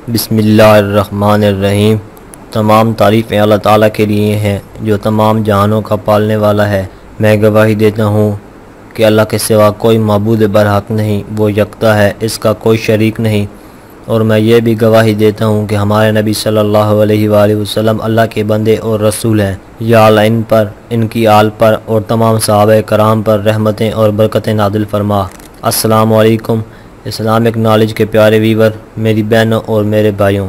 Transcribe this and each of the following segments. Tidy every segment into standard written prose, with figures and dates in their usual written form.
बिस्मिल्लाहिर्रहमानिर्रहीम। तमाम तारीफ़ें अल्लाह ताला के लिए हैं जो तमाम जहानों का पालने वाला है। मैं गवाही देता हूँ कि अल्लाह के सिवा कोई माबूद बरहक नहीं, वो यकता है, इसका कोई शरीक नहीं। और मैं ये भी गवाही देता हूँ कि हमारे नबी सल्लल्लाहु अलैहि वसल्लम अल्लाह के बंदे और रसूल हैं। या अल्लाह इन पर, इनकी आल पर और तमाम सहाबा कराम पर रहमतें और बरकतें नादिल फरमा। अस्सलामु अलैकुम इस्लामिक नॉलेज के प्यारे वीवर, मेरी बहनों और मेरे भाइयों,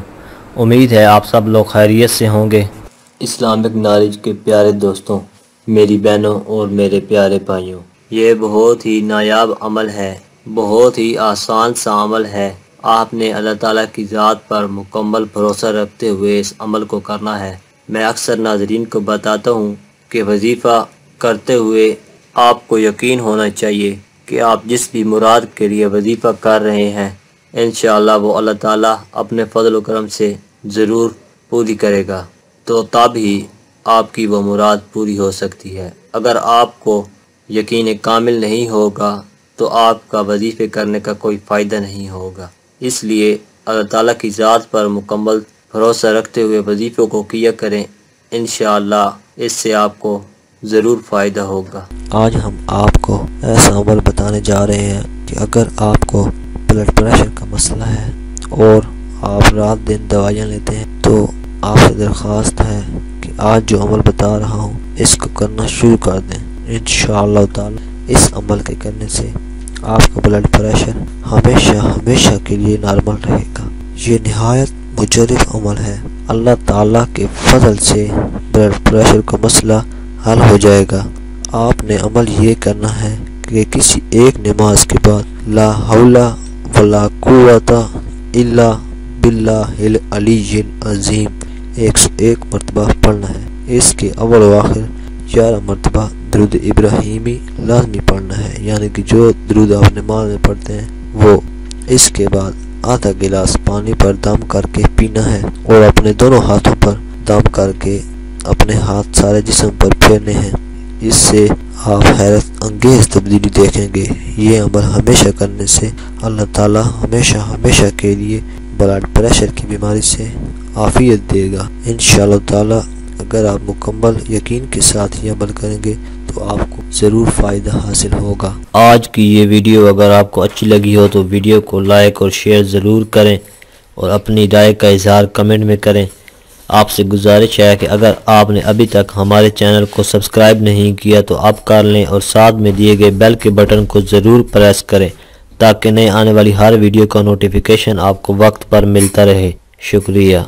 उम्मीद है आप सब लोग खैरियत से होंगे। इस्लामिक नॉलेज के प्यारे दोस्तों, मेरी बहनों और मेरे प्यारे भाइयों, ये बहुत ही नायाब अमल है, बहुत ही आसान सा अमल है। आपने अल्लाह ताला की ज़ात पर मुकम्मल भरोसा रखते हुए इस अमल को करना है। मैं अक्सर नाज़रीन को बताता हूँ कि वजीफ़ा करते हुए आपको यकीन होना चाहिए कि आप जिस भी मुराद के लिए वजीफ़ा कर रहे हैं, इंशाअल्लाह वो अल्लाह ताला अपने फजल व करम से ज़रूर पूरी करेगा, तो तब ही आपकी वो मुराद पूरी हो सकती है। अगर आपको यकीन कामिल नहीं होगा तो आपका वजीफ़े करने का कोई फ़ायदा नहीं होगा। इसलिए अल्लाह ताला की ज़ात पर मुकम्मल भरोसा रखते हुए वजीफ़ों को किया करें, इंशाअल्लाह इससे आपको ज़रूर फ़ायदा होगा। आज हम आपको ऐसा अमल बताने जा रहे हैं कि अगर आपको ब्लड प्रेशर का मसला है और आप रात दिन दवाइयाँ लेते हैं, तो आपसे दरख्वास्त है कि आज जो अमल बता रहा हूँ इसको करना शुरू कर दें। इंशाअल्लाह ताला इस अमल के करने से आपका ब्लड प्रेशर हमेशा के लिए नॉर्मल रहेगा। ये निहायत मुजर्रब अमल है। अल्लाह ताला के फजल से ब्लड प्रेशर का मसला हल हो जाएगा। आपने अमल ये करना है कि किसी एक नमाज के बाद ला हौला वला कुव्वता इल्ला बिल्लाहिल अलीय्यिल अज़ीम 101 मरतबा पढ़ना है। इसके अव्वल व आखिर 11 मरतबा दुरूद इब्राहिमी लाजमी पढ़ना है, यानी कि जो दुरूद आप नमाज में पढ़ते हैं वो। इसके बाद आधा गिलास पानी पर दम करके पीना है और अपने दोनों हाथों पर दम करके अपने हाथ सारे जिस्म पर फेरने हैं। इससे आप हैरत अंगेज तब्दीली देखेंगे। ये अमल हमेशा करने से अल्लाह ताला हमेशा के लिए ब्लड प्रेशर की बीमारी से आफियत देगा। इंशाअल्लाह ताला अगर आप मुकम्मल यकीन के साथ ये अमल करेंगे तो आपको ज़रूर फ़ायदा हासिल होगा। आज की ये वीडियो अगर आपको अच्छी लगी हो तो वीडियो को लाइक और शेयर ज़रूर करें और अपनी राय का इजहार कमेंट में करें। आपसे गुजारिश है कि अगर आपने अभी तक हमारे चैनल को सब्सक्राइब नहीं किया तो आप कर लें और साथ में दिए गए बेल के बटन को ज़रूर प्रेस करें ताकि नए आने वाली हर वीडियो का नोटिफिकेशन आपको वक्त पर मिलता रहे। शुक्रिया।